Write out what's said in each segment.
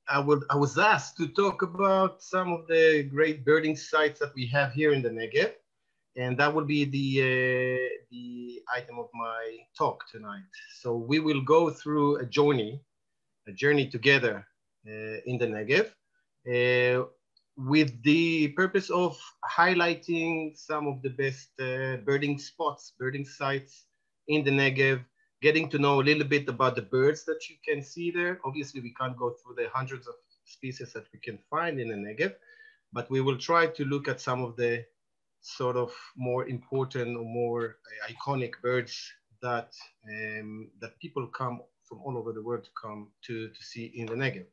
I was asked to talk about some of the great birding sites that we have here in the Negev, and that will be the item of my talk tonight. So we will go through a journey together in the Negev, with the purpose of highlighting some of the best birding spots, birding sites in the Negev, getting to know a little bit about the birds that you can see there. Obviously, we can't go through the hundreds of species that we can find in the Negev, but we will try to look at some of the sort of more important or more iconic birds that, that people come from all over the world to come to see in the Negev.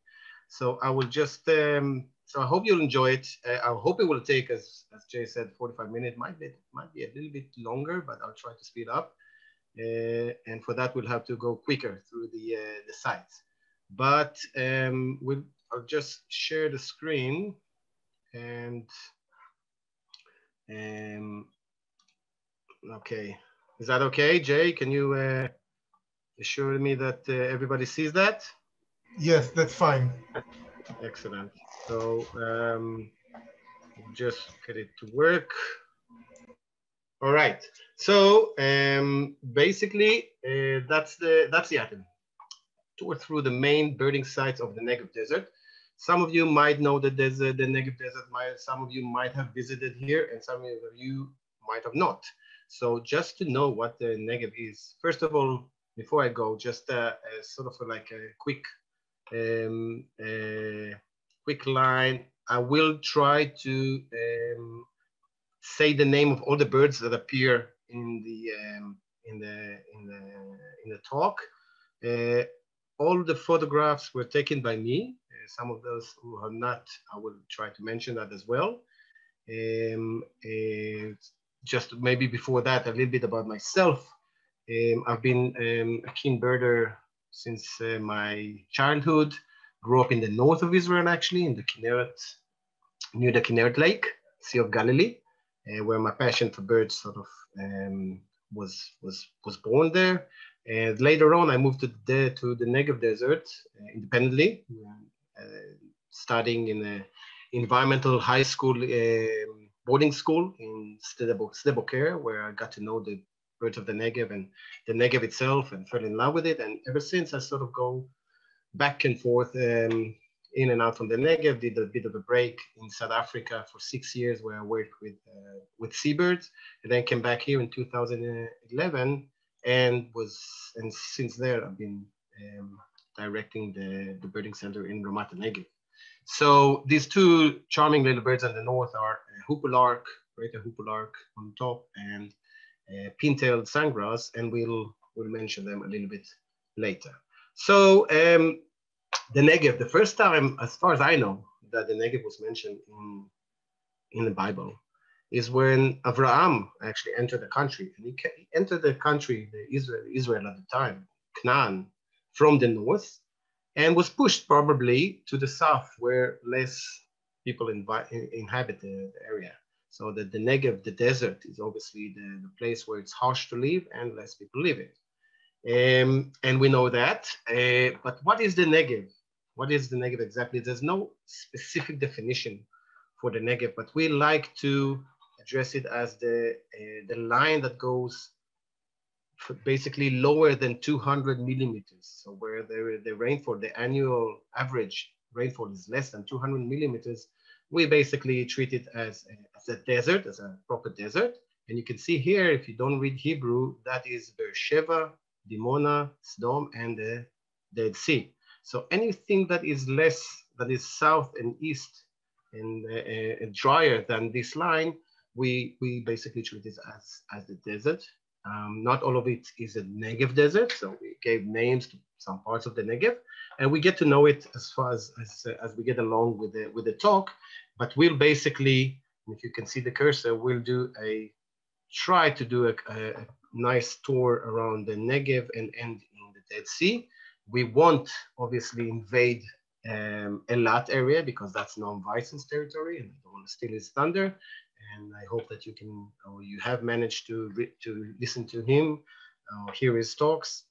So I will just, so I hope you'll enjoy it. I hope it will take, as Jay said, 45 minutes. Might be a little bit longer, but I'll try to speed up. And for that, we'll have to go quicker through the sites. But I'll just share the screen. And okay, is that okay, Jay? Can you assure me that everybody sees that? Yes, that's fine. Excellent. So just get it to work. All right. So basically, that's the item. Tour through the main birding sites of the Negev Desert. Some of you might know that there's the Negev Desert. Some of you might have visited here, and some of you might have not. So just to know what the Negev is, first of all, before I go, just sort of like a quick line. I will try to say the name of all the birds that appear in the talk. All the photographs were taken by me. Some of those who are not, I will try to mention that as well. Just maybe before that, a little bit about myself. I've been a keen birder since my childhood. Grew up in the north of Israel, actually, in the Kinneret, near the Kinneret Lake, Sea of Galilee, where my passion for birds sort of was born there. And later on, I moved to the Negev Desert independently, studying in an environmental high school, boarding school in Sde Boker, where I got to know the birds of the Negev and the Negev itself, and fell in love with it. And ever since, I sort of go back and forth in and out from the Negev. Did a bit of a break in South Africa for 6 years, where I worked with seabirds, and then came back here in 2011, and since there I've been directing the birding center in Ramat Negev. So these two charming little birds in the north are hoopoe-lark, greater hoopoe-lark on top, and pin-tailed sandgrouse, and we'll mention them a little bit later. So the Negev, the first time, as far as I know, that the Negev was mentioned in the Bible is when Avraham actually entered the country. And he entered the country, Israel at the time, Canaan, from the north, and was pushed probably to the south, where less people inhabit the area. So that the Negev, the desert, is obviously the place where it's harsh to live and less people live in. And we know that. But what is the Negev? What is the Negev exactly? There's no specific definition for the Negev, but we like to address it as the line that goes basically lower than 200 millimeters. So where the rainfall, the annual average rainfall is less than 200 millimeters, we basically treat it as a desert, as a proper desert. And you can see here, if you don't read Hebrew, that is Beersheba, Dimona, Sdom, and the Dead Sea. So anything that is less, that is south and east and drier than this line, we basically treat it as the desert. Not all of it is a Negev desert, so we gave names to some parts of the Negev, and we get to know it as far as we get along with the talk. But we'll basically, if you can see the cursor, we'll try to do a nice tour around the Negev and end in the Dead Sea. We won't obviously invade Eilat area, because that's Noam Weissen's territory, and I don't want to steal his thunder. And I hope that you can, or you have managed to listen to him, hear his talks.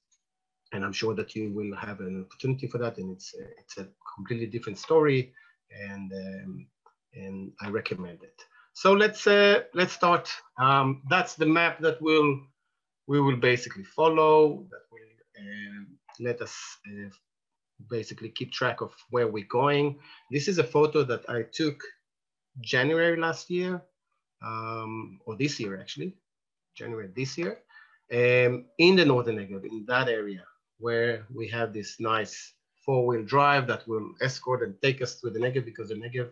And I'm sure that you will have an opportunity for that, and it's a completely different story, and I recommend it. So let's start. That's the map that we will basically follow. That will let us basically keep track of where we're going. This is a photo that I took January last year, or this year actually, January this year, in the northern Negev, in that area where we have this nice four-wheel drive that will escort and take us through the Negev, because the Negev,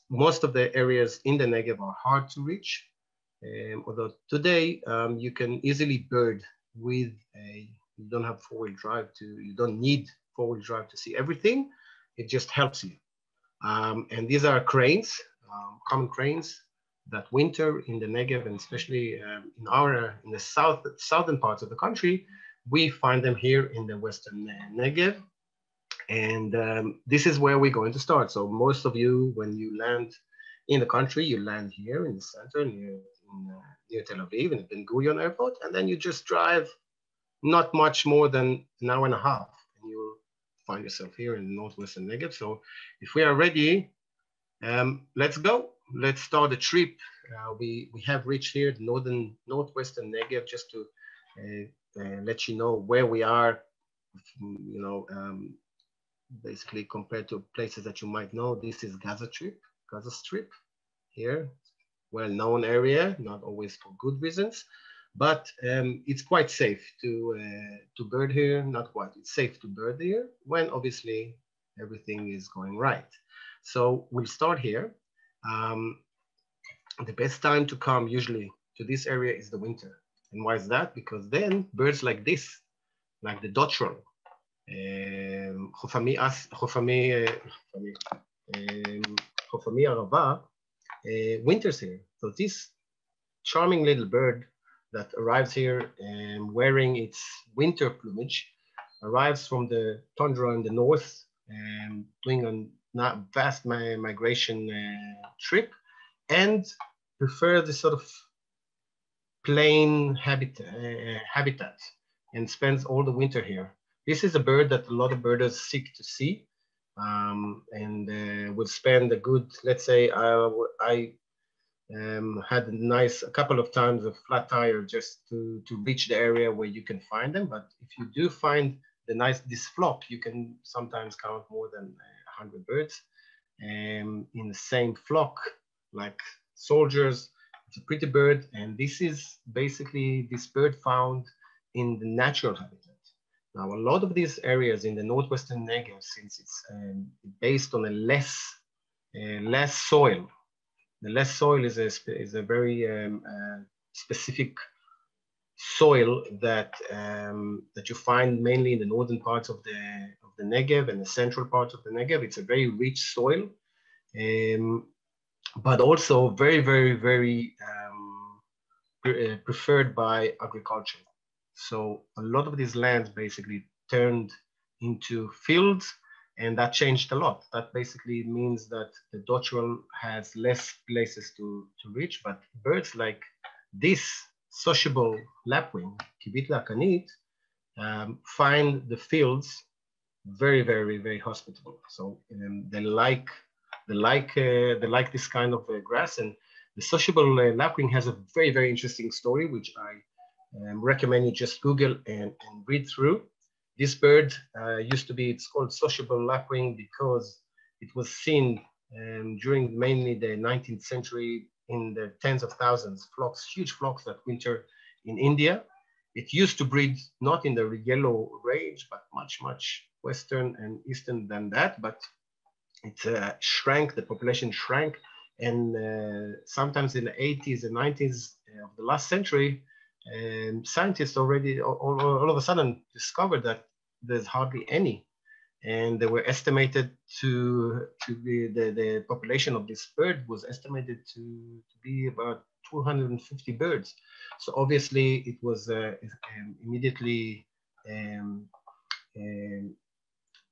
most of the areas in the Negev are hard to reach. Although today you can easily bird with you don't have four-wheel drive you don't need four-wheel drive to see everything. It just helps you. And these are cranes, common cranes that winter in the Negev, and especially in the southern parts of the country. We find them here in the western Negev. And this is where we're going to start. So most of you, when you land in the country, you land here in the center, near Tel Aviv, in the Ben Gurion airport, and then you just drive not much more than an hour and a half, and you'll find yourself here in the northwestern Negev. So if we are ready, let's go. Let's start the trip. We have reached here the northwestern Negev, just to let you know where we are, basically compared to places that you might know. This is Gaza Strip here, well-known area, not always for good reasons, but it's quite safe to bird here. Not quite, it's safe to bird here when obviously everything is going right. So we'll start here. The best time to come usually to this area is the winter. And why is that? Because then birds like this, like the dotterel, חופמי ערבה, winters here. So this charming little bird that arrives here wearing its winter plumage arrives from the tundra in the north and doing a vast migration trip, and prefer this sort of plain habitat and spends all the winter here. This is a bird that a lot of birders seek to see, and will spend a good, let's say, I had a couple of times a flat tire just to reach the area where you can find them. But if you do find this flock, you can sometimes count more than 100 birds in the same flock, like soldiers. It's a pretty bird, and this is basically this bird found in the natural habitat. Now, a lot of these areas in the northwestern Negev, since it's based on a less soil, the less soil is a very specific soil that you find mainly in the northern parts of the Negev and the central parts of the Negev. It's a very rich soil, but also very, very, very preferred by agriculture. So a lot of these lands basically turned into fields, and that changed a lot. That basically means that the dotterel has less places to reach, but birds like this sociable lapwing, Kibit lakanit, find the fields very, very, very hospitable. So they like this kind of grass. And the sociable lapwing has a very, very interesting story, which I recommend you just Google and read through. This bird it's called sociable lapwing because it was seen during mainly the 19th century in the tens of thousands, huge flocks that winter in India. It used to breed not in the yellow range, but much, much western and eastern than that, but it shrank, the population shrank. And sometimes in the 80s and 90s of the last century, scientists already all of a sudden discovered that there's hardly any, and they were estimated to be the population of this bird was estimated to be about 250 birds. So obviously it was immediately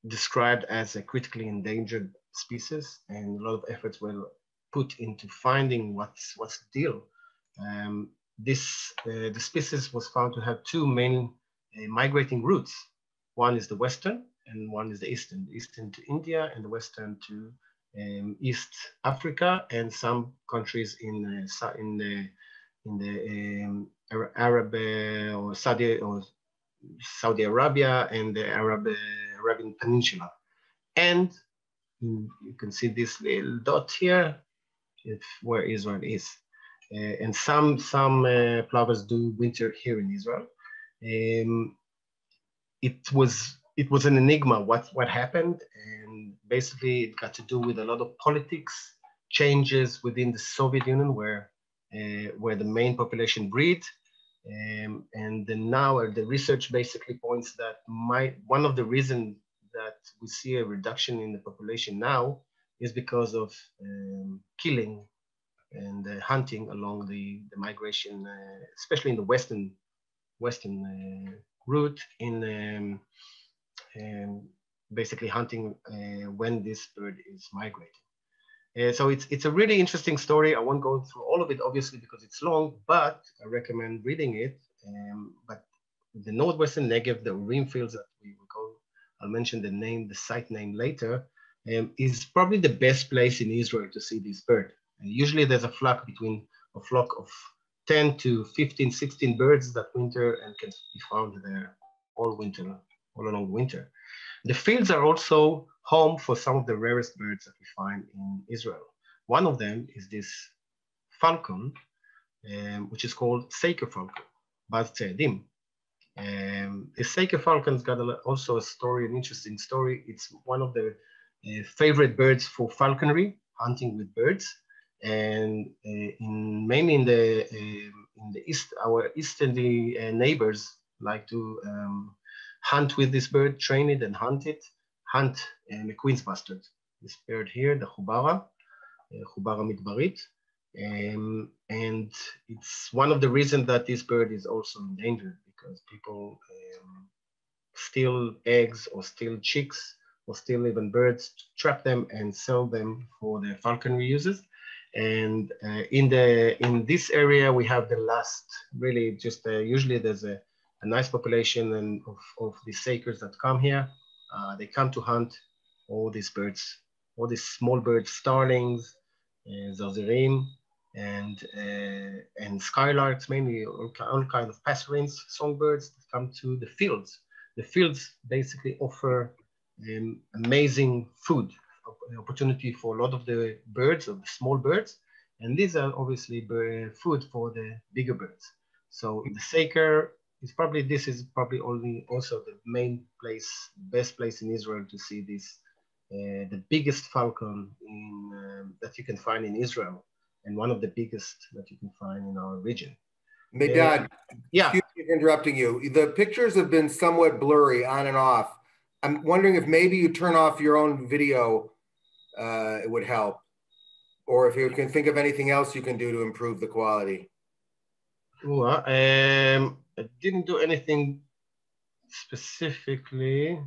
described as a critically endangered species, and a lot of efforts were put into finding what's the deal. The species was found to have two main migrating routes. One is the Western and one is the Eastern. The Eastern to India and the Western to East Africa and some countries in the Arab or Saudi Arabia and the Arabian Peninsula. And you can see this little dot here, where Israel is. And some plovers do winter here in Israel. It was an enigma what happened, and basically it got to do with a lot of politics changes within the Soviet Union, where the main population breed, and then now the research basically points that one of the reasons that we see a reduction in the population now is because of killing and hunting along the migration, especially in the western route, in basically hunting when this bird is migrating. So it's a really interesting story. I won't go through all of it, obviously, because it's long, but I recommend reading it. But the northwestern Negev, the Urim fields that we will go, I'll mention the site name later, is probably the best place in Israel to see this bird. And usually there's a flock of 10 to 15, 16 birds that winter and can be found there all along winter. The fields are also home for some of the rarest birds that we find in Israel. One of them is this falcon, which is called Seiko Falcon, Baz Tzedim. The Seiko Falcon's got also a story, an interesting story. It's one of the favorite birds for falconry, hunting with birds. And mainly in the east, our easterly neighbors like to hunt with this bird, train it and hunt the queen's bustard. This bird here, the Chubara midbarit. And it's one of the reasons that this bird is also endangered, because people steal eggs or steal chicks or steal even birds, trap them and sell them for their falconry uses. And in this area, we have the last, really just usually there's a nice population of these sakers that come here. They come to hunt all these birds, all these small birds, starlings, zarzirim, and skylarks, mainly all kinds of passerines, songbirds that come to the fields. The fields basically offer amazing food opportunity for a lot of the birds, of the small birds, and these are obviously food for the bigger birds. So the saker is probably, this is probably only also the main place, best place in Israel to see this, the biggest falcon that you can find in Israel, and one of the biggest that you can find in our region. Meidad, yeah. Excuse me for interrupting you. The pictures have been somewhat blurry on and off. I'm wondering if maybe you turn off your own video, it would help. Or if you can think of anything else you can do to improve the quality. Well, I didn't do anything specifically.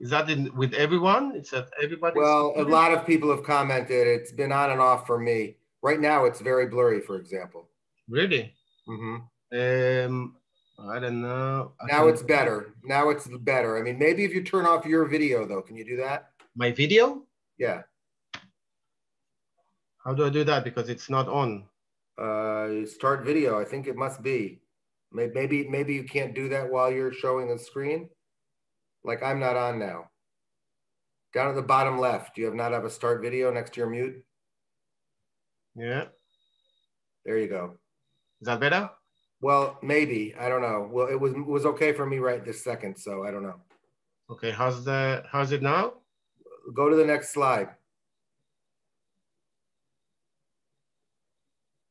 Is that with everyone? It's that everybody? Well, a lot of people have commented. It's been on and off for me. Right now, it's very blurry, for example. Really? Mm-hmm. I don't know. Now it's better. Now it's better. I mean, maybe if you turn off your video, though, can you do that? My video? Yeah. How do I do that? Because it's not on. Start video. I think it must be. Maybe you can't do that while you're showing the screen. Like I'm not on now. Down at the bottom left, do you not have a start video next to your mute? Yeah. There you go. Is that better? Well, maybe. I don't know. Well, it was okay for me right this second, so I don't know. Okay, how's it now? Go to the next slide.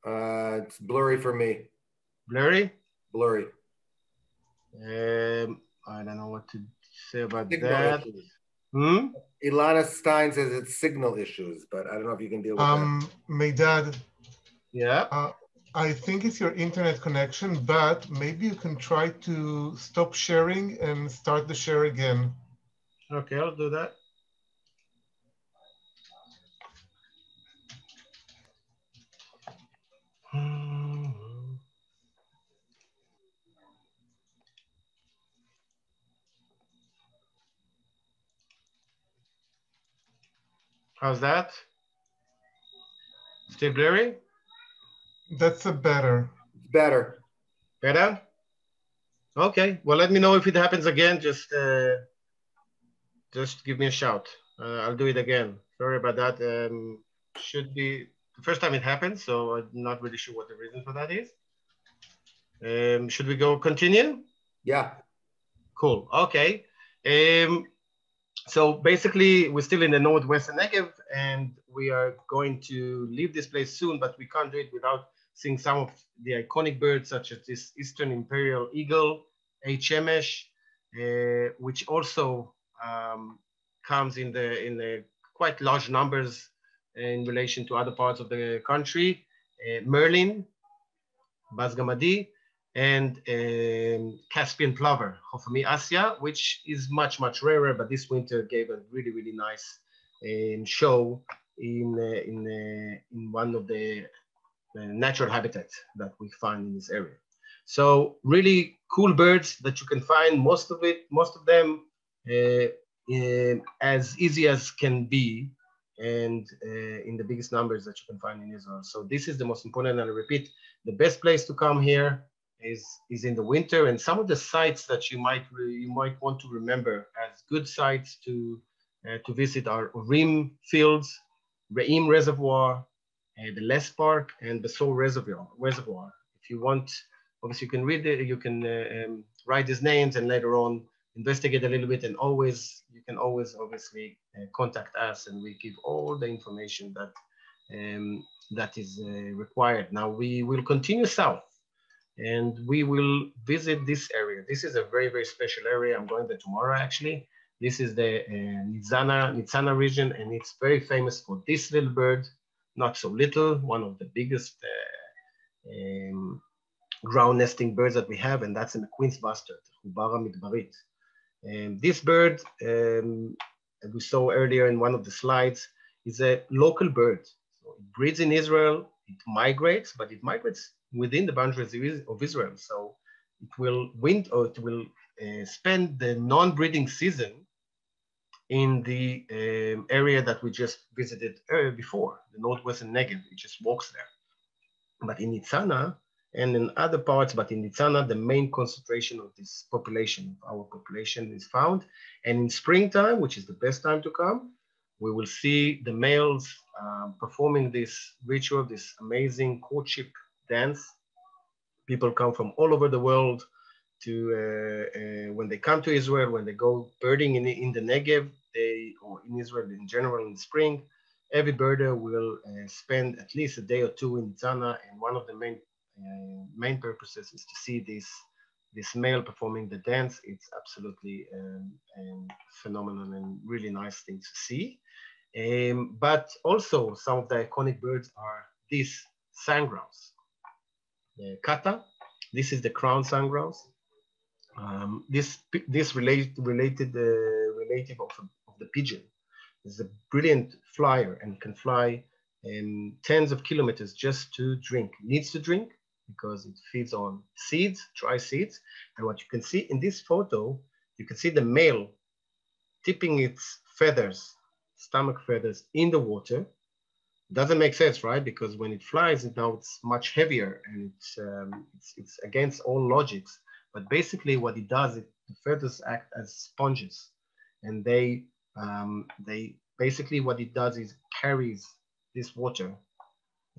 It's blurry for me. Blurry? Blurry. I don't know what to say about Signal that. issues. Ilana Stein says it's signal issues, but I don't know if you can deal with that. Meidad. Yeah. I think it's your internet connection, but maybe you can try to stop sharing and start the share again. Okay, I'll do that. How's that? Still blurry? That's a better. Better. Better? Okay, well, let me know if it happens again. Just give me a shout. I'll do it again. Sorry about that. Should be the first time it happened, so I'm not really sure what the reason for that is. Should we go continue? Yeah. Cool. Okay. So basically, we're still in the northwestern Negev, and we are going to leave this place soon, but we can't do it without seeing some of the iconic birds, such as this Eastern Imperial Eagle, Shemesh, which also comes in the quite large numbers in relation to other parts of the country. Merlin, Basgamadi, and Caspian plover, Hofami Asia, which is much, much rarer, but this winter gave a really, really nice show in one of the natural habitats that we find in this area. So really cool birds that you can find, most of them as easy as can be, and in the biggest numbers that you can find in Israel. So this is the most important, and I repeat, the best place to come here is in the winter, and some of the sites that you might want to remember as good sites to visit are Urim Fields, Re'im Reservoir, the Les Park, and the Soul Reservoir. If you want, obviously you can read it, you can write these names and later on investigate a little bit, and you can always obviously contact us, and we give all the information that is required. Now we will continue south, and we will visit this area. This is a very, very special area. I'm going there tomorrow, actually. This is the Nitzana region, and it's very famous for this little bird, not so little, one of the biggest ground nesting birds that we have, and that's in the Queen's bustard, Rahamit Barid. This bird, as we saw earlier in one of the slides, is a local bird. So it breeds in Israel, it migrates, but it migrates within the boundaries of Israel. So it will spend the non-breeding season in the area that we just visited before, the northwestern Negev. It just walks there. But in Nitzana and in other parts, but in Nitzana, the main concentration of this population, our population, is found. And in springtime, which is the best time to come, we will see the males performing this ritual, this amazing courtship dance. People come from all over the world to when they come to Israel, when they go birding in the Negev, or in Israel in general in the spring, every birder will spend at least a day or two in Nitzana, and one of the main purposes is to see this male performing the dance. It's absolutely phenomenal and really nice thing to see. But also some of the iconic birds are these sand grouse. Kata, this is the crown sand grouse. This relative of the pigeon is a brilliant flyer and can fly tens of kilometers just to drink. It needs to drink because it feeds on seeds, dry seeds. And what you can see in this photo, you can see the male tipping its feathers, stomach feathers, in the water. Doesn't make sense, right? Because when it flies, now it's much heavier, and it's against all logics. But basically, what it does is the feathers act as sponges, and they basically what it does is carries this water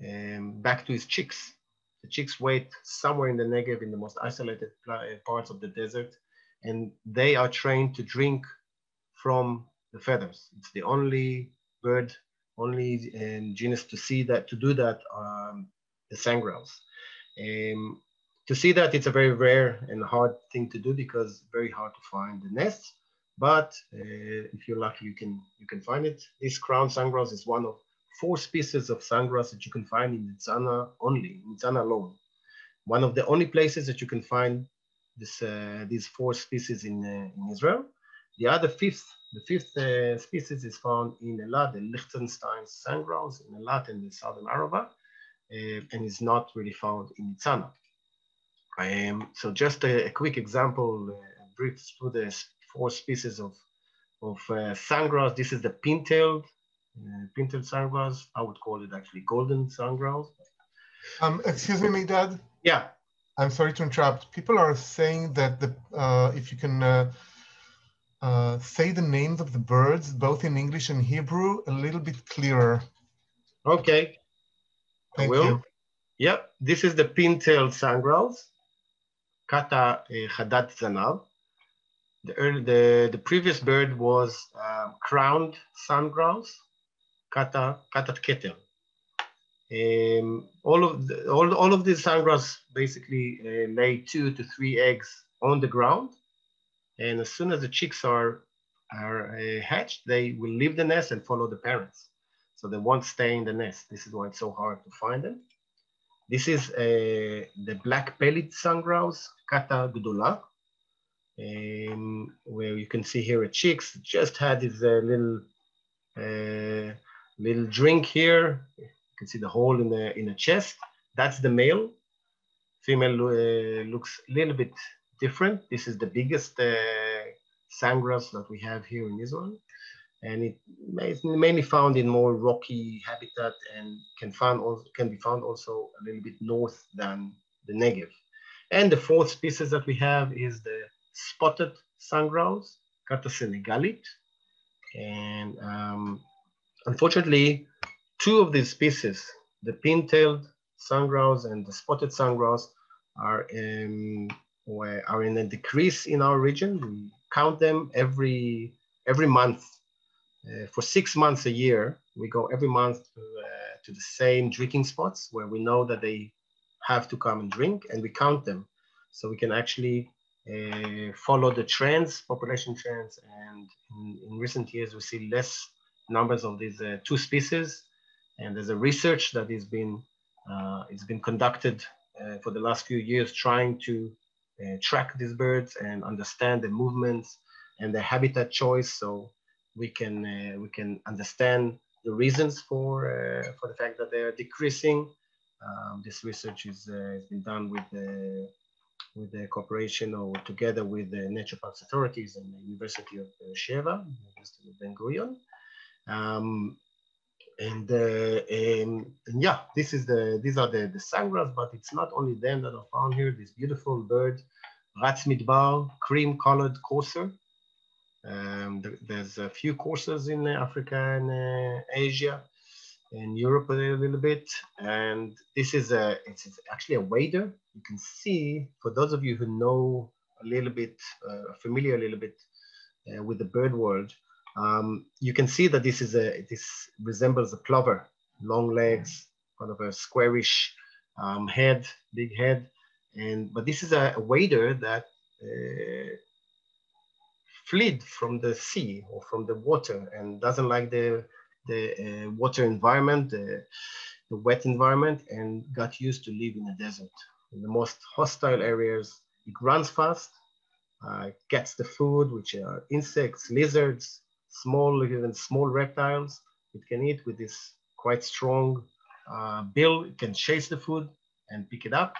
back to its chicks. The chicks wait somewhere in the Negev, in the most isolated parts of the desert, and they are trained to drink from the feathers. It's the only bird, only genus to do that, the sand grouse. To see that, it's a very rare and hard thing to do because very hard to find the nests. But if you're lucky, you can find it. This crown sand grouse is one of 4 species of sand grouse that you can find in Nitzana only, in Nitzana alone. One of the only places that you can find these 4 species in Israel. The fifth species is found in Elat, the Liechtenstein sand grouse in Elat and the southern Arava, and is not really found in Nitzana. So just a quick example, brief through the 4 species of sand grouse. This is the pin-tailed Pin-tailed sandgrouse. I would call it actually golden sandgrouse. Excuse me, Meidad. Yeah. I'm sorry to interrupt. People are saying that if you can say the names of the birds, both in English and Hebrew, a little bit clearer. Okay. Thank you. Yep. This is the pin-tailed sandgrouse, Kata Hadat Zanav. The previous bird was crowned sandgrouse, Katat Keter. All of these sandgrouse basically lay 2 to 3 eggs on the ground, and as soon as the chicks are hatched, they will leave the nest and follow the parents. So they won't stay in the nest. This is why it's so hard to find them. This is the black pellet sandgrouse, Kata Gdola, where you can see here a chicks just had this little drink here. You can see the hole in the chest. That's the male. Female looks a little bit different. This is the biggest sandgrouse that we have here in Israel, and it is mainly found in more rocky habitat and can be found also a little bit north than the Negev. And the fourth species that we have is the spotted sandgrouse, Kata senegalit. And unfortunately, 2 of these species, the pin-tailed sandgrouse and the spotted sandgrouse, are in a decrease in our region. We count them every month. For 6 months a year, we go every month to the same drinking spots where we know that they have to come and drink, and we count them. So we can actually follow the trends, population trends, and in recent years we see less numbers of these 2 species. And there's a research that has been conducted for the last few years, trying to track these birds and understand the movements and their habitat choice, so we can understand the reasons for the fact that they are decreasing. This research has been done with the cooperation or together with the nature parks authorities and the University of Sheva, University of Ben Gurion. And yeah, these are the sandgrouse, but it's not only them that are found here. This beautiful bird, Ratz Midbar, cream-colored courser. There's a few coursers in Africa and Asia, and Europe a little bit. And this is it's actually a wader. You can see, for those of you who know a little bit, familiar a little bit with the bird world, you can see that this resembles a plover, long legs, kind of a squarish head, big head. But this is a wader that fled from the sea or from the water and doesn't like the water environment, the wet environment, and got used to live in the desert. In the most hostile areas, it runs fast, gets the food, which are insects, lizards, even small reptiles. It can eat with this quite strong bill. It can chase the food and pick it up.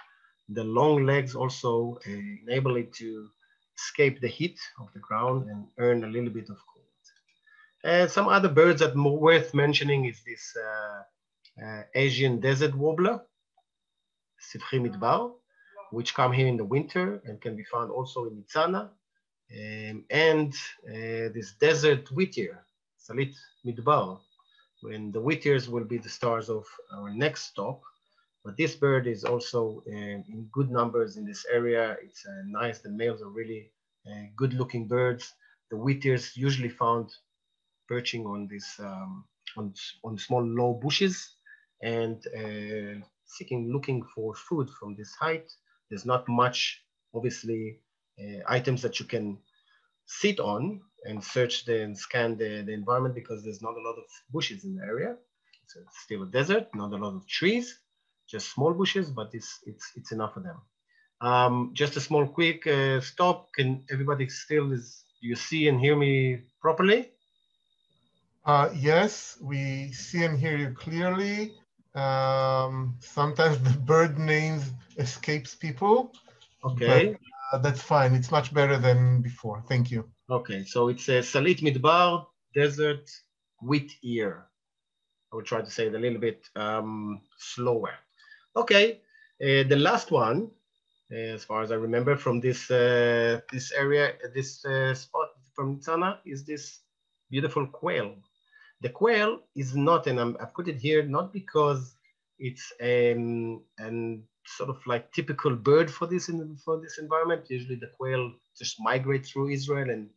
The long legs also enable it to escape the heat of the ground and earn a little bit of cold. Some other birds that are worth mentioning is this Asian desert warbler, Sivchi Midbar, which come here in the winter and can be found also in Nitzana. And this desert wheatear, Salit Midbar, when the wheatears will be the stars of our next stop. But this bird is also in good numbers in this area. It's nice. The males are really good looking birds. The wheatears usually found perching on this on small low bushes and looking for food from this height. There's not much, obviously, items that you can sit on and search and scan the environment, because there's not a lot of bushes in the area. It's still a desert, not a lot of trees, just small bushes, but it's enough for them. Just a small quick stop. Can everybody do you see and hear me properly? Yes, we see and hear you clearly. Sometimes the bird names escapes people. Okay. But that's fine. It's much better than before. Thank you. Okay, so it's a Salit Midbar, desert wheat ear. I will try to say it a little bit slower. Okay, the last one, as far as I remember from this this area, this spot from Nitzana, is this beautiful quail. The quail is not, and I put it here not because it's an sort of like typical bird for this environment. Usually the quail just migrate through Israel and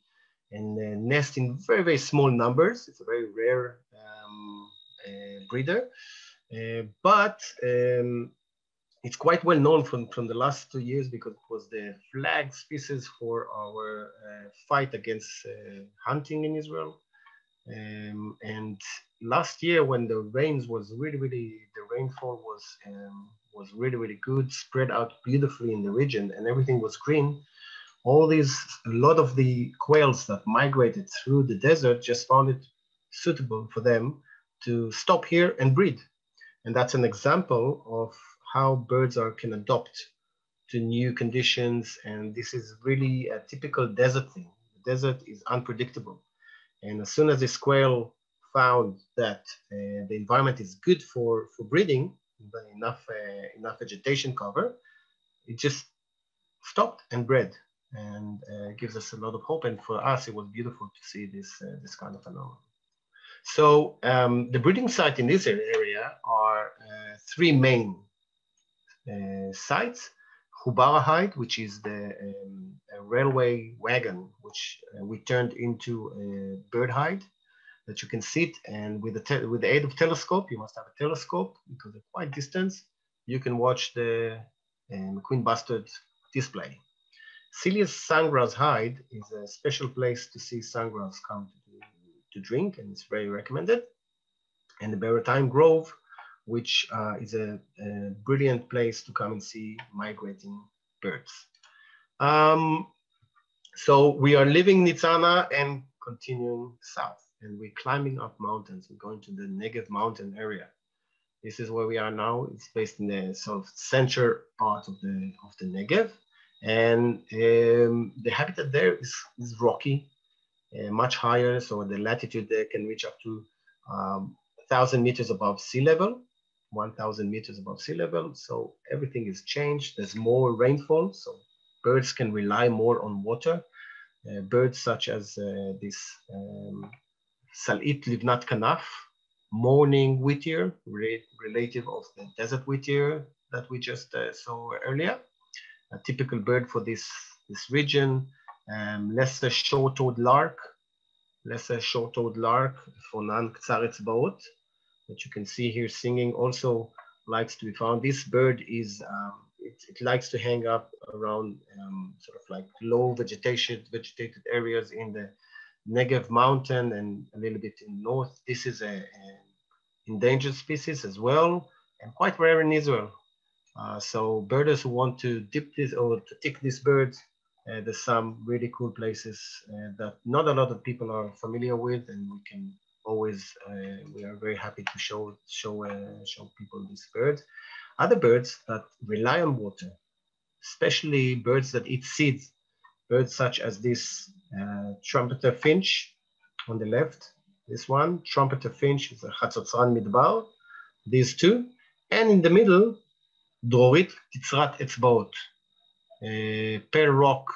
nest in very, very small numbers. It's a very rare breeder, but it's quite well known from the last 2 years because it was the flag species for our fight against hunting in Israel. And last year, when the rains was the rainfall was really, really good, spread out beautifully in the region, and everything was green. A lot of the quails that migrated through the desert just found it suitable for them to stop here and breed. And that's an example of how birds can adopt to new conditions. And this is really a typical desert thing. The desert is unpredictable. And as soon as this quail found that the environment is good for breeding, enough vegetation cover, it just stopped and bred, and gives us a lot of hope. And for us, it was beautiful to see this kind of phenomenon. So the breeding site in this area are three main sites. Hubarahide, which is the railway wagon, which we turned into a bird hide that you can sit, and with the aid of telescope, you must have a telescope because they're quite distant, you can watch the queen bustard display. Celia's sandgrouse hide is a special place to see sandgrouse come to drink, and it's very recommended. And the Maritime Grove, which is a brilliant place to come and see migrating birds. So we are leaving Nitzana and continuing south, and we're climbing up mountains. We're going to the Negev mountain area. This is where we are now. It's based in the sort of center part of the Negev, and the habitat there is rocky, much higher. So the latitude there can reach up to 1,000 meters above sea level. 1,000 meters above sea level. So everything is changed. There's more rainfall, so birds can rely more on water. Birds such as this Salit livnat kanaf, morning whittier, relative of the desert whittier that we just saw earlier. A typical bird for this region. Lesser short-toed lark, Fonan ktsar etzbaot, that you can see here singing, also likes to be found. This bird is, it likes to hang up around sort of like low vegetated areas in the Negev mountain and a little bit in north. This is an endangered species as well, and quite rare in Israel. So birders who want to dip this or to take this bird, there's some really cool places that not a lot of people are familiar with, and we can always, we are very happy to show people this bird. Other birds that rely on water, especially birds that eat seeds, birds such as this trumpeter finch on the left, this one, trumpeter finch is a Chatzotzran midbar, these two, and in the middle, Drorit Titzrat Etzbaot, pearl rock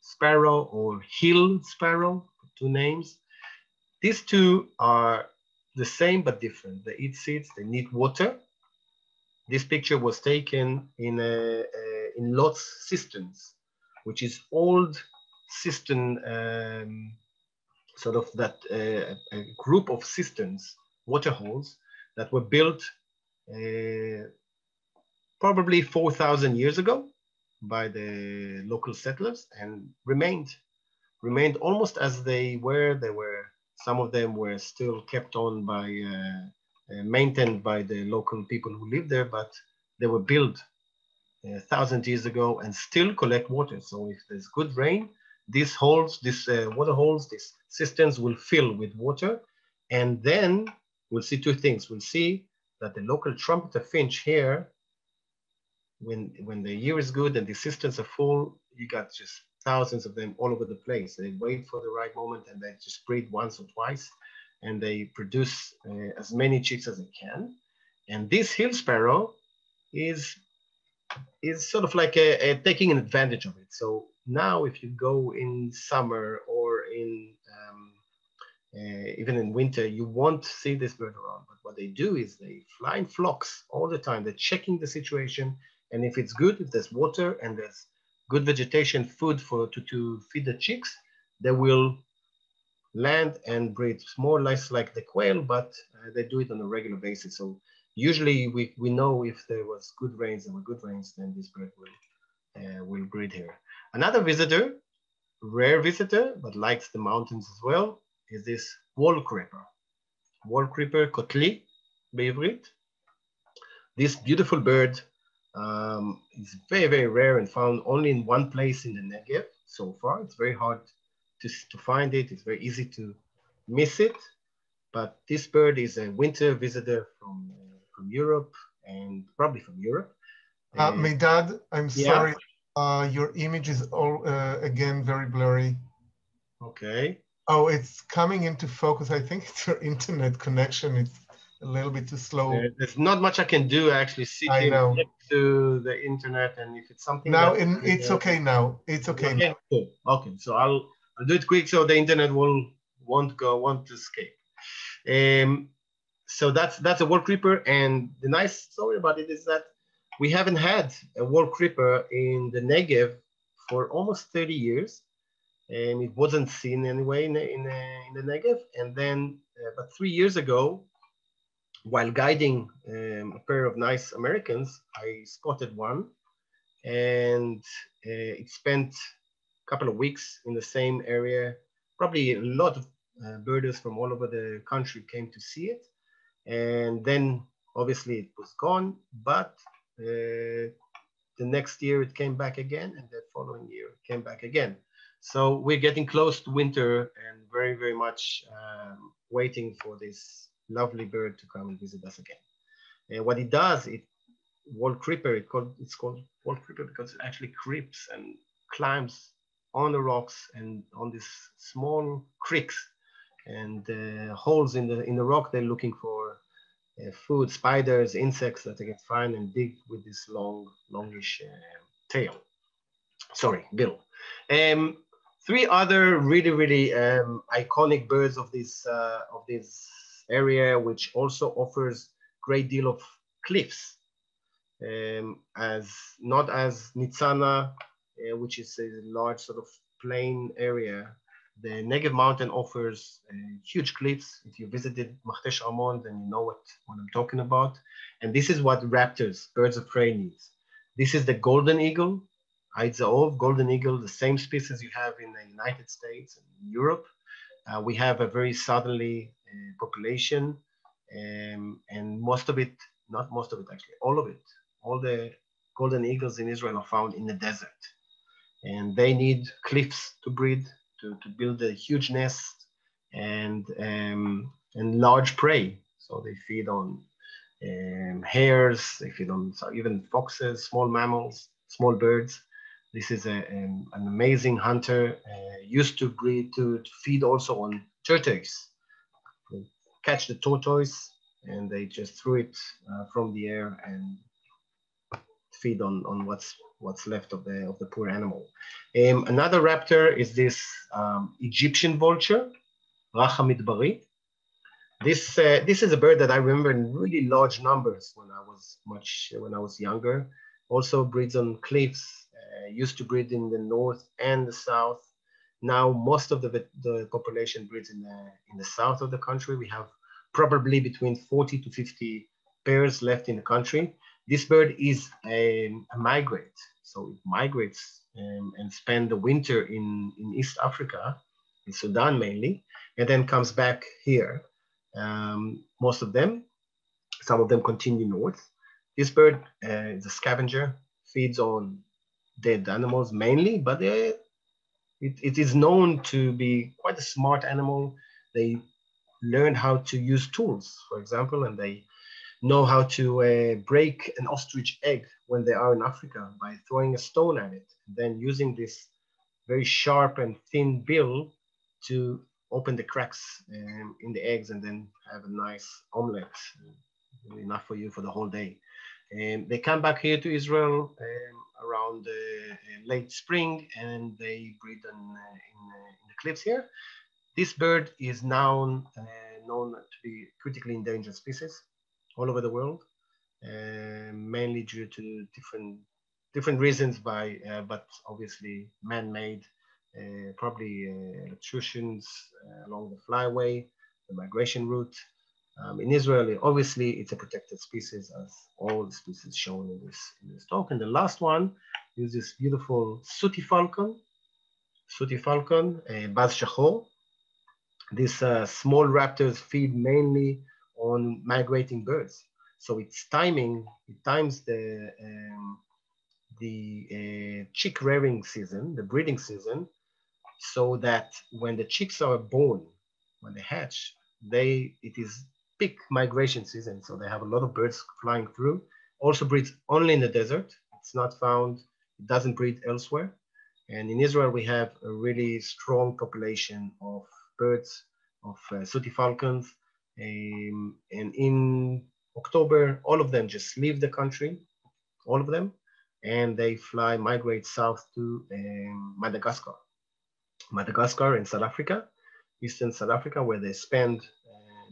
sparrow or hill sparrow, two names. These two are the same but different. They eat seeds, they need water. This picture was taken in Lot's cisterns, which is old cistern, sort of that a group of cisterns, water holes that were built probably 4,000 years ago by the local settlers and remained almost as they were. Some of them were still kept on by, maintained by the local people who lived there, but they were built 1,000 years ago and still collect water. So if there's good rain, these holes, water holes, these cisterns will fill with water. And then we'll see two things. We'll see that the local trumpeter finch here, when the year is good and the cisterns are full, you got just thousands of them all over the place. They wait for the right moment and they just breed once or twice. and they produce as many chicks as they can. And this hill sparrow is sort of like taking an advantage of it. So now if you go in summer or in even in winter, you won't see this bird around. But what they do is they fly in flocks all the time. They're checking the situation. And if it's good, if there's water and there's good vegetation, food to feed the chicks, they will land and breed. It's more or less like the quail, but they do it on a regular basis. So usually we know if there was good rains, then this bird will breed here. Another visitor, rare visitor, but likes the mountains as well, is this wall creeper. Wall creeper, kotli, בעברית. This beautiful bird is very, very rare and found only in one place in the Negev so far. It's very hard to find it. It's very easy to miss it. But this bird is a winter visitor from Europe and probably from Europe. Meidad, I'm sorry. Your image is all again very blurry. Okay. Oh, it's coming into focus. I think it's your internet connection. It's a little bit too slow. There's not much I can do. I actually sit here next to the internet, and if it's something now, it's okay now. It's okay. Okay, cool. Okay, so I'll do it quick so the internet won't escape. So that's a wall creeper, and the nice story about it is that we haven't had a wall creeper in the Negev for almost 30 years. And it wasn't seen anyway in the Negev. And then, but 3 years ago, while guiding a pair of nice Americans, I spotted one, and it spent a couple of weeks in the same area. Probably a lot of birders from all over the country came to see it. And then obviously it was gone, but the next year it came back again, and the following year it came back again. So we're getting close to winter and very, very much waiting for this lovely bird to come and visit us again. And what it does, wall creeper, it's called wall creeper because it actually creeps and climbs on the rocks and on these small creeks and holes in the rock. They're looking for food, spiders, insects that they can find and dig with this longish tail. Sorry, bill. Three other really iconic birds of this area, which also offers great deal of cliffs, not as Nitzana, which is a large sort of plain area. The Negev mountain offers huge cliffs. If you visited Machtesh Ramon, then you know what I'm talking about. And this is what raptors, birds of prey, needs. This is the golden eagle. Zaov, golden eagle, the same species you have in the United States and Europe. We have a very southerly population, and most of it, not most of it actually, all of it, all the golden eagles in Israel are found in the desert. And they need cliffs to breed, to build a huge nest and large prey. So they feed on hares, they feed on even foxes, small mammals, small birds. This is an amazing hunter, used to breed, to feed also on tortoise. They catch the tortoise and they just threw it from the air and feed on what's left of the poor animal. Another raptor is this Egyptian vulture, Rahamit Barid. This is a bird that I remember in really large numbers when I was younger. Also breeds on cliffs. Used to breed in the north and the south. Now most of the population breeds in the south of the country. We have probably between 40 to 50 pairs left in the country. This bird is a migrate, so it migrates and spend the winter in East Africa, in Sudan mainly, and then comes back here. Most of them, some of them continue north. This bird is a scavenger, feeds on dead animals mainly, but it is known to be quite a smart animal. They learn how to use tools, for example, and they know how to break an ostrich egg when they are in Africa by throwing a stone at it, then using this very sharp and thin bill to open the cracks in the eggs and then have a nice omelette, enough for you for the whole day. They come back here to Israel around late spring, and they breed in the cliffs here. This bird is now known to be critically endangered species all over the world, mainly due to different reasons, but obviously man-made, probably intrusions along the flyway, the migration route. In Israel, obviously, it's a protected species, as all the species shown in this talk. And the last one is this beautiful sooty falcon, baz shachor. These small raptors feed mainly on migrating birds. So it times the chick rearing season, the breeding season, so that when the chicks are born, when they hatch, it is peak migration season. So they have a lot of birds flying through. Also breeds only in the desert. It's not found, it doesn't breed elsewhere. And in Israel, we have a really strong population of birds, of sooty falcons. And in October, all of them just leave the country, all of them, and they migrate south to Madagascar and South Africa, Eastern South Africa, where they spend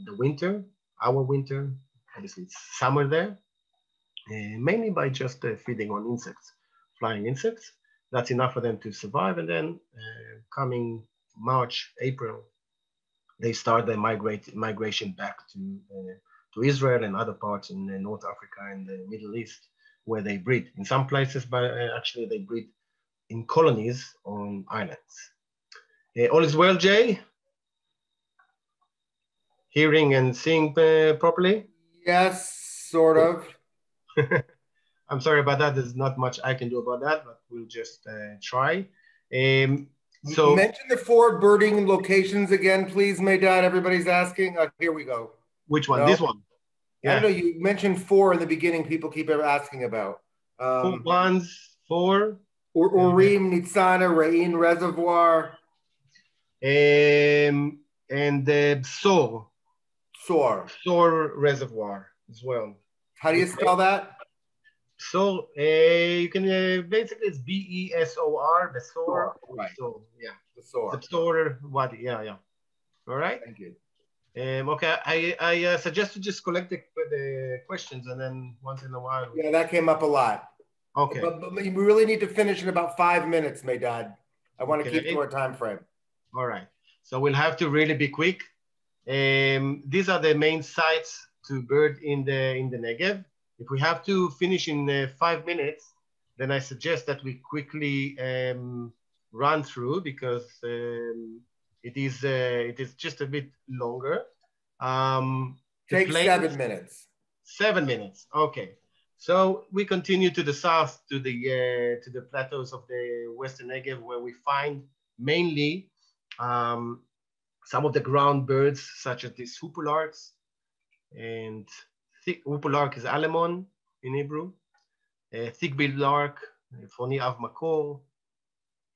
the winter, our winter, obviously it's summer there, mainly by just feeding on insects, flying insects. That's enough for them to survive. And then coming March, April, they start their migration back to Israel and other parts in North Africa and the Middle East, where they breed. In some places, actually they breed in colonies on islands. All is well, Jay? Hearing and seeing properly? Yes, sort of. I'm sorry about that. There's not much I can do about that, but we'll just try. So mention the 4 birding locations again, please, Meidad. Everybody's asking. Here we go. Which one? No? This one? Yeah. I don't know. You mentioned 4 in the beginning. People keep asking about. 4 ones, 4. Urim, Nitzana, Re'in Reservoir. And the Sor Reservoir as well. How do you spell that? So you can basically it's Besor, Besor. Right. So yeah, Besor. Wadi. Yeah. All right. Thank you. Okay, I suggest to just collect the questions, and then once in a while. Yeah, that came up a lot. Okay. But we really need to finish in about 5 minutes, Meidad. I want to keep to our time frame. All right. So we'll have to really be quick. These are the main sites to bird in the Negev. If we have to finish in 5 minutes, then I suggest that we quickly run through, because it is just a bit longer. Take 7 minutes. 7 minutes. Okay. So we continue to the south to the plateaus of the Western Negev, where we find mainly some of the ground birds, such as these hoopolarks, and hoopolark is alemon in Hebrew, thick-billed lark, Froni av makor,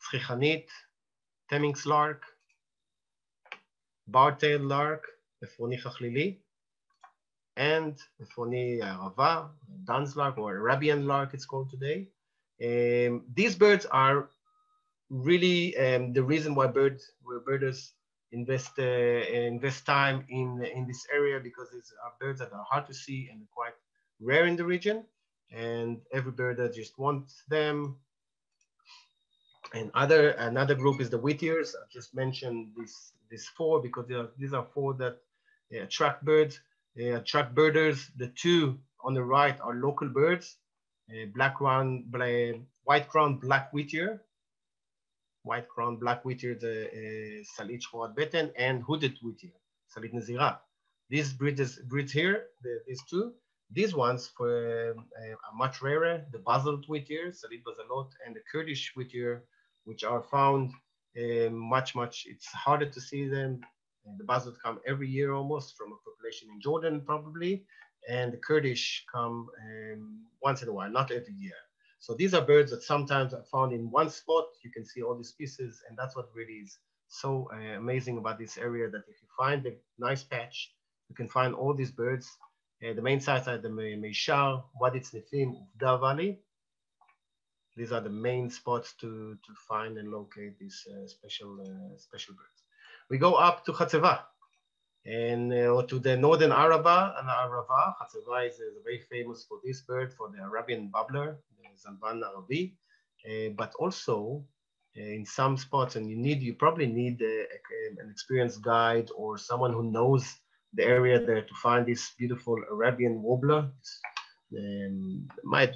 tzchichanit, Temminck's lark, bar-tailed lark, Froni chachlili, and Froni arava, Dunn's lark, or Arabian lark it's called today. These birds are really the reason why birders invest time in this area, because these are birds that are hard to see and quite rare in the region, and every birder just wants them. And another group is the whittiers. I just mentioned these 4 because these are 4 that attract birds. They attract birders. The 2 on the right are local birds: white-crowned black whittier. White-crowned black whittier, the Salit Shchorat Beten, and hooded whittier, Salit Nezira. These breeds here, these 2, these ones are much rarer: the basalt whittier, Salit Bazalot, and the Kurdish whittier, which are found much. It's harder to see them. The basalt come every year almost from a population in Jordan probably, and the Kurdish come once in a while, not every year. So these are birds that sometimes are found in one spot. You can see all these species, and that's what really is so amazing about this area that if you find a nice patch, you can find all these birds. The main sites are the Meishar, Wadi Tznefim, Uvda Valley. These are the main spots to find and locate these special birds. We go up to Chatzeva and to the northern Arava. And Arava, Chatzeva is very famous for this bird, for the Arabian Wobbler, the Zanban Arabi, but also in some spots, and you probably need an experienced guide or someone who knows the area there to find this beautiful Arabian Wobbler.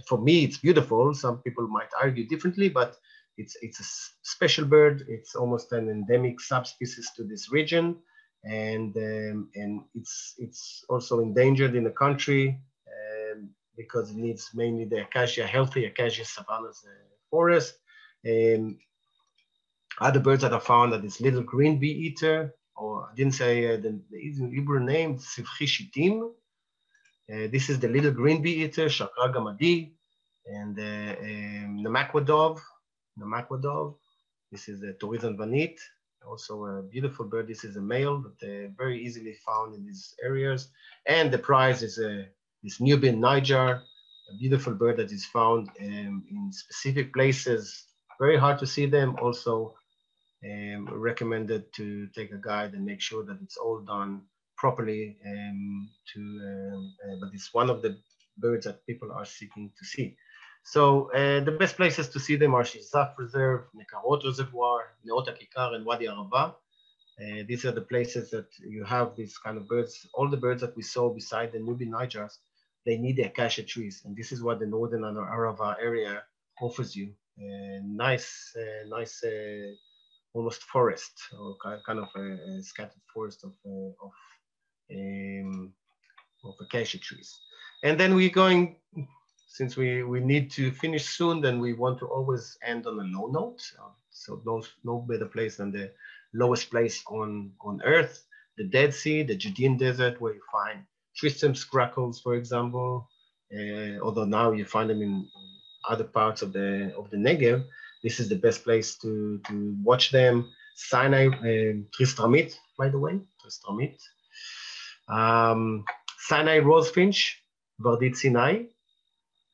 For me, it's beautiful. Some people might argue differently, but it's a special bird. It's almost an endemic subspecies to this region, and it's also endangered in the country because it needs mainly the healthy acacia savannas forest. Other birds that are found are this little green bee eater, or I didn't say the Hebrew name, Sivchi Shitim. This is the little green bee eater, Shakra Gamadi, and the Namakwadov. This is the Torizan Vanit, also a beautiful bird. This is a male, but very easily found in these areas. And the prize is this Nubian Niger, a beautiful bird that is found in specific places. Very hard to see them. Also recommended to take a guide and make sure that it's all done properly. But it's one of the birds that people are seeking to see. So the best places to see them are Shizaf Reserve, Nekarot Reservoir, Neot HaKikar, and Wadi Arava. These are the places that you have these kind of birds. All the birds that we saw beside the Nubian Nigers, they need the acacia trees. And this is what the northern Arava area offers you. Nice, almost forest, or kind of a scattered forest of acacia trees. And then we're going, since we need to finish soon, then we want to always end on a low note. So no better place than the lowest place on Earth, the Dead Sea, the Judean Desert, where you find Tristram's grackles, for example. Although now you find them in other parts of the Negev. This is the best place to watch them. Sinai, Tristramit, by the way, Tristramit. Sinai rosefinch, Vardit Sinai,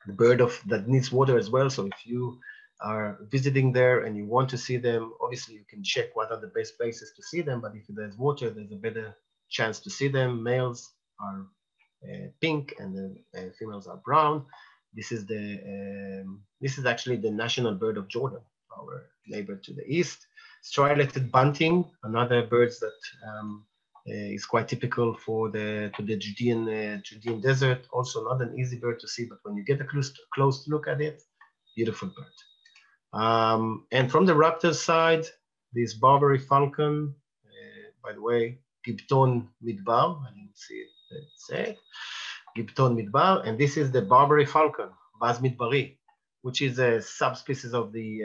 the bird that needs water as well. So if you are visiting there and you want to see them, obviously you can check what are the best places to see them. But if there's water, there's a better chance to see them. Males are pink and the females are brown. This is actually the national bird of Jordan, our neighbor to the east. Striated bunting, another bird that is quite typical to the Judean desert. Also not an easy bird to see, but when you get a close look at it, beautiful bird. And from the raptor side, this Barbary Falcon, by the way, Gibton Midbar, I didn't see it, let's say, Gibton Midbar, and this is the Barbary Falcon, Baz Midbari, which is a subspecies of the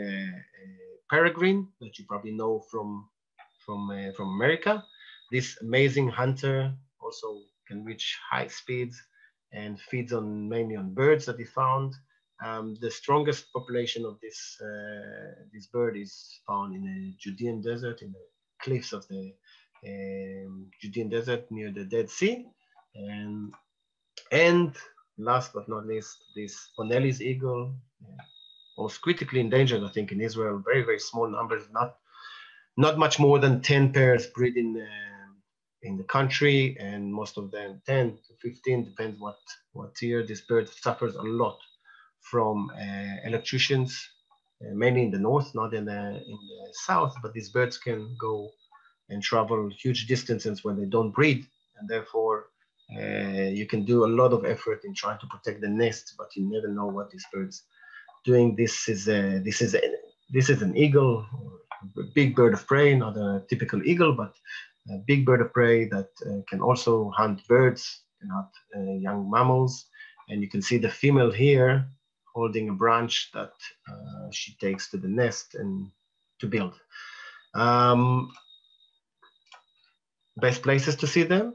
peregrine that you probably know from America. This amazing hunter also can reach high speeds and feeds mainly on birds that he found. The strongest population of this bird is found in the Judean desert, in the cliffs of the Judean desert near the Dead Sea. And last but not least, this Boneless Eagle, most critically endangered, I think, in Israel. Very, very small numbers, not much more than 10 pairs breed in the country, and most of them 10 to 15, depends what year. This bird suffers a lot from electricians, mainly in the north, not in the south, but these birds can go and travel huge distances when they don't breed, and therefore you can do a lot of effort in trying to protect the nest, but you never know what these birds doing. This is an eagle, a big bird of prey, not a typical eagle, but a big bird of prey that can also hunt birds, can hunt young mammals. And you can see the female here holding a branch that she takes to the nest and to build. Best places to see them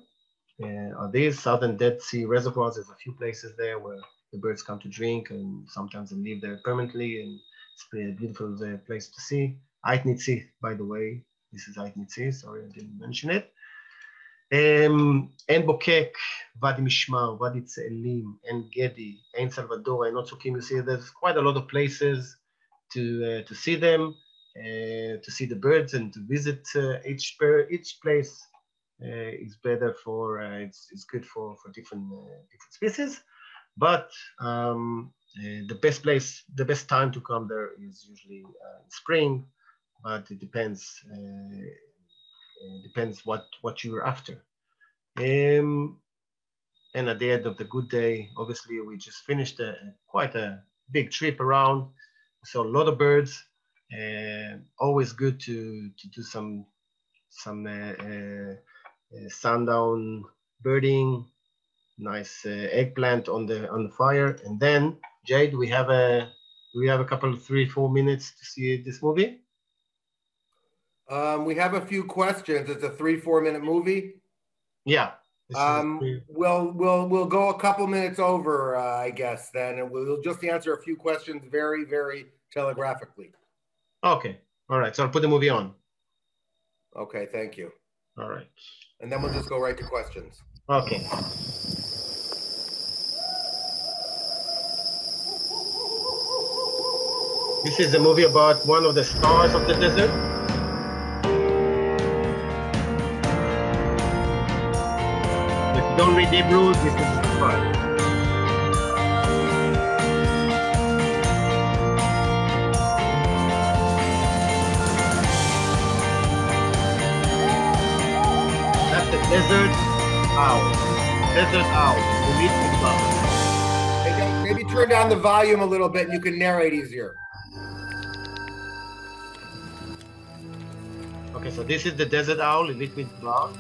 are these southern Dead Sea reservoirs. There's a few places there where the birds come to drink, and sometimes they live there permanently, and it's a beautiful place to see. Eitnitzi, by the way, This is Aitmitzi, sorry I didn't mention it. Ein Bokek, Wadi Mishmar, Wadi Tselim, Ein Gedi, Ein Salvador, Ein Otsukim. You see, there's quite a lot of places to see them, to see the birds, and to visit each place is better for it's good for different species. But the best time to come there is usually in spring, but it depends. Depends what you're after. And at the end of the good day, obviously we just finished quite a big trip around. We saw a lot of birds. Always good to do some sundown birding, nice eggplant on the fire. And then, Jade, do we have a couple of 3-4 minutes to see this movie? We have a few questions. It's a 3-4 minute movie. Yeah. We'll go a couple minutes over, I guess, then, and we'll just answer a few questions very, very telegraphically. Okay. All right. So I'll put the movie on. Okay. Thank you. All right. And then we'll just go right to questions. Okay. This is a movie about one of the stars of the desert. If you don't read Hebrew, this is fun. That's the desert owl. Desert owl. We need to Hey, maybe turn down the volume a little bit and you can narrate easier. Okay, so this is the desert owl, Elite Brown.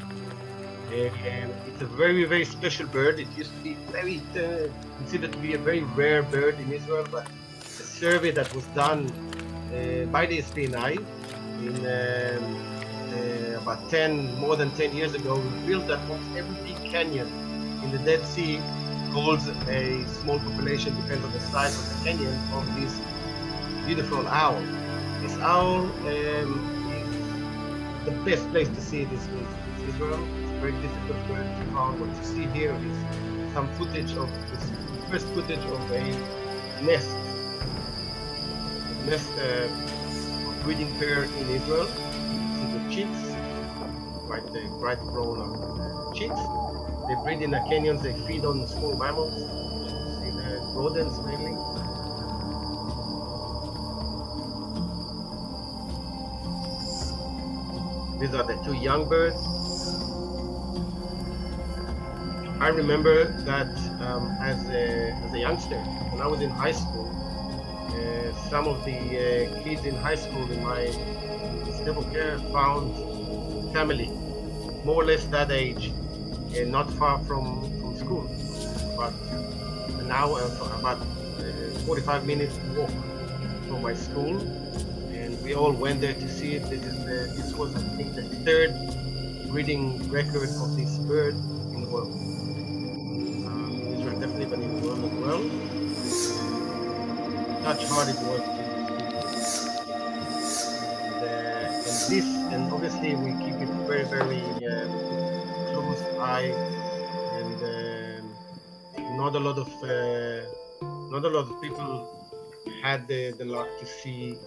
And it's a very, very special bird. It used to be considered to be a very rare bird in Israel, but a survey that was done by the SPNI in about more than 10 years ago revealed that almost every big canyon in the Dead Sea holds a small population, depends on the size of the canyon, of this beautiful owl. This owl is the best place to see this is Israel. Very difficult bird to find. What you see here is some footage of this first footage of a nest breeding pair in Israel. You see the chicks, bright brown chicks. They breed in the canyons. They feed on small mammals. You see the rodents mainly. These are the two young birds. I remember that as a youngster, when I was in high school, some of the kids in high school in my stable care found family, more or less that age, not far from school, about an hour, about 45 minutes walk from my school, and we all went there to see it. This was, I think, the third breeding record of this bird in the world. Definitely, but in the world as well. Such hard it was and obviously we keep it very, very close eye, and not a lot of people had the luck to see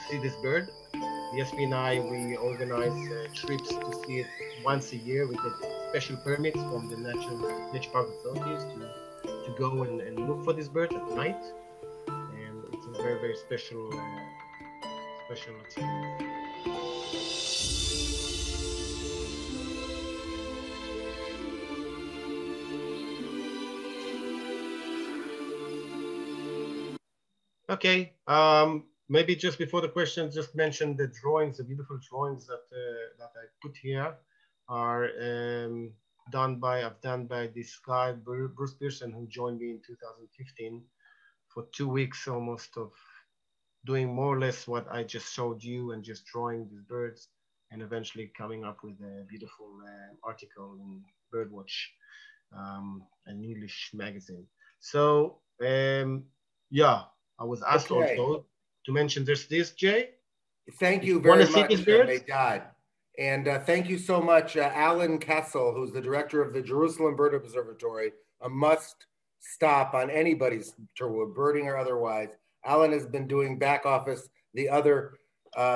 this bird. The SPNI, we organize trips to see it once a year. We get special permits from the nature park authorities to go and look for this bird at night, and it's a very, very special experience. Okay, maybe just before the questions, just mention the drawings, the beautiful drawings that I put here are done by this guy, Bruce Pearson, who joined me in 2015 for 2 weeks almost of doing more or less what I just showed you and just drawing these birds and eventually coming up with a beautiful article in Birdwatch, an English magazine. So yeah, I was asked also to mention there's this, Jay. Thank you very much, birds? Meidad. And thank you so much, Alan Kessel, who's the director of the Jerusalem Bird Observatory, a must stop on anybody's tour, birding or otherwise. Alan has been doing back office, the other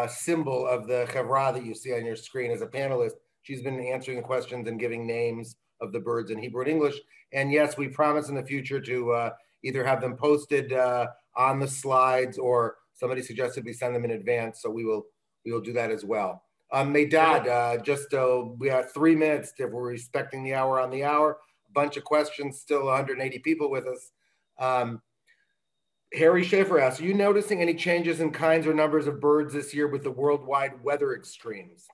symbol of the chevra that you see on your screen as a panelist. She's been answering questions and giving names of the birds in Hebrew and English. And yes, we promise in the future to either have them posted on the slides, or somebody suggested we send them in advance, so we will do that as well. Meidad, we have 3 minutes if we're respecting the hour on the hour. A bunch of questions, still 180 people with us. Harry Schaefer asks, are you noticing any changes in kinds or numbers of birds this year with the worldwide weather extremes?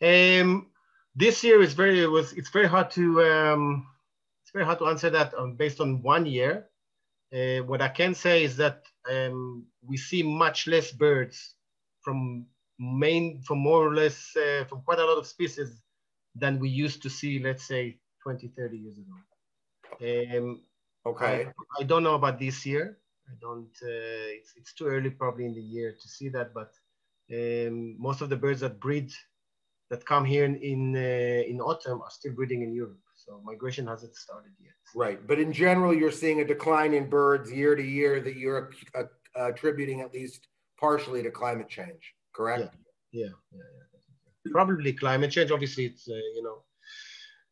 This year it's very hard to answer that based on 1 year. What I can say is that we see much less birds from more or less from quite a lot of species than we used to see, let's say 20, 30 years ago. Okay. I don't know about this year. I don't. It's too early probably in the year to see that, but most of the birds that breed, that come here in autumn, are still breeding in Europe. So migration hasn't started yet. Right, but in general, you're seeing a decline in birds year to year that you're attributing at least partially to climate change, correct? Yeah. Probably climate change. Obviously, it's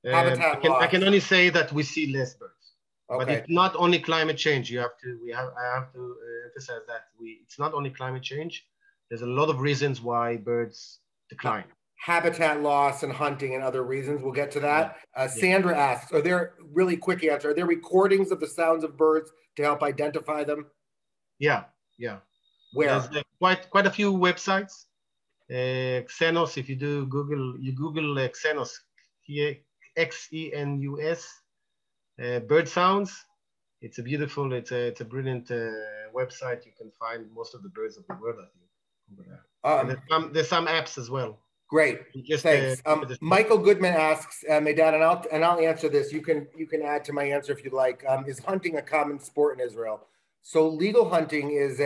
habitat loss. I can only say that we see less birds. Okay. But it's not only climate change. I have to emphasize that it's not only climate change. There's a lot of reasons why birds decline. Habitat loss and hunting and other reasons. We'll get to that. Sandra asks, are there, really quick answer, are there recordings of the sounds of birds to help identify them? Yeah. Where? There's quite a few websites. Xenos, if you Google Xenos, Xenus, bird sounds. It's a beautiful, it's a brilliant website. You can find most of the birds of the world, I think, over there. And there's some apps as well. Great, thanks. Michael Goodman asks, Meidad, and I'll answer this. You can add to my answer if you'd like. Is hunting a common sport in Israel? So legal hunting is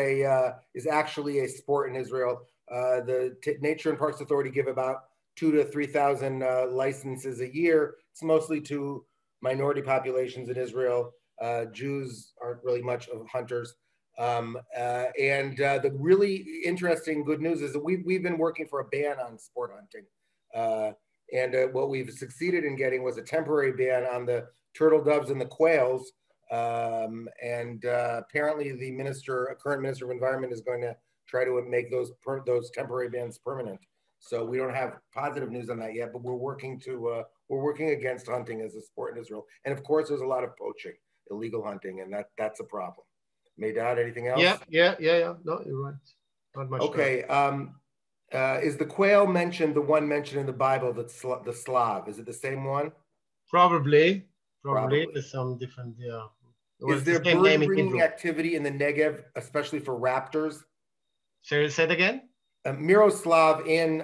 actually a sport in Israel. The Nature and Parks Authority give about 2,000 to 3,000 licenses a year. It's mostly to minority populations in Israel. Jews aren't really much of hunters. The really interesting good news is that we've been working for a ban on sport hunting. What we've succeeded in getting was a temporary ban on the turtle doves and the quails. Apparently the current minister of environment is going to try to make those temporary bans permanent. So we don't have positive news on that yet, but we're working against hunting as a sport in Israel. And of course, there's a lot of poaching, illegal hunting, and that's a problem. Meidad, anything else? Yeah. No, you're right. Not much. Okay. Is the quail the one mentioned in the Bible, the Slav? Is it the same one? Probably. There's some different, yeah. Is there bird bringing activity in the Negev, especially for raptors? Say it again? Miroslav in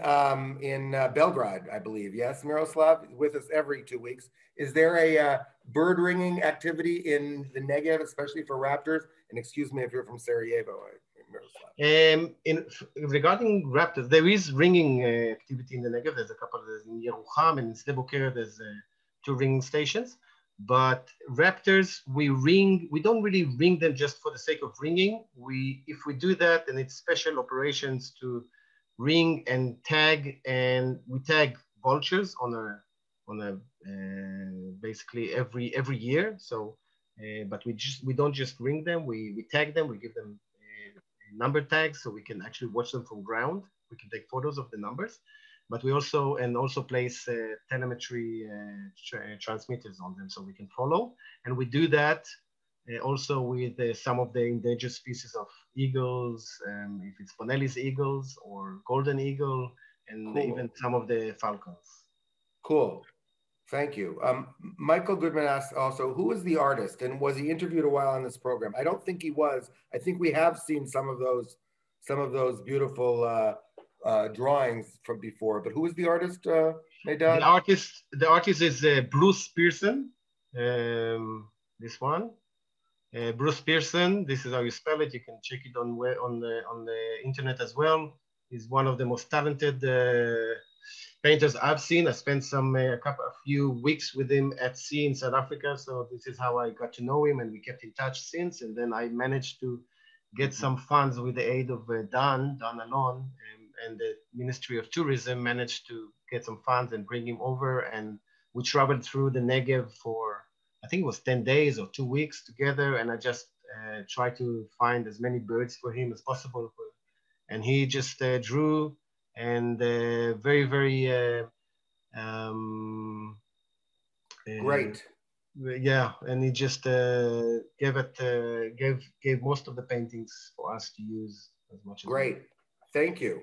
Belgrade, I believe. Yes, Miroslav is with us every 2 weeks. Is there a bird ringing activity in the Negev, especially for raptors? And excuse me if you're from Sarajevo, Miroslav. Regarding raptors, there is ringing activity in the Negev. There's a couple. There's in Yerucham and in Sde Boker. There's 2 ringing stations. But raptors, we don't really ring them just for the sake of ringing. If we do that, then it's special operations to ring and tag, and we tag vultures on a basically every year. So, but we don't just ring them. We tag them. We give them number tags so we can actually watch them from ground. We can take photos of the numbers. But we also place telemetry transmitters on them so we can follow. And we do that also with some of the endangered species of eagles, if it's Boneless eagles or golden eagle, and even some of the falcons. Cool. Thank you. Michael Goodman asked also, who is the artist, and was he interviewed a while on this program? I don't think he was. I think we have seen some of those beautiful drawings from before, but who is the artist, Meidad? The artist is Bruce Pearson. This one, Bruce Pearson. This is how you spell it. You can check it on the internet as well. He's one of the most talented painters I've seen. I spent a few weeks with him at sea in South Africa. So this is how I got to know him, and we kept in touch since. And then I managed to get some funds with the aid of Dan Alon, and the Ministry of Tourism managed to get some funds and bring him over. And we traveled through the Negev for, I think it was 10 days or 2 weeks together. And I just tried to find as many birds for him as possible. And he just drew and very, very great. Yeah, and he just gave most of the paintings for us to use as much as great. Thank you.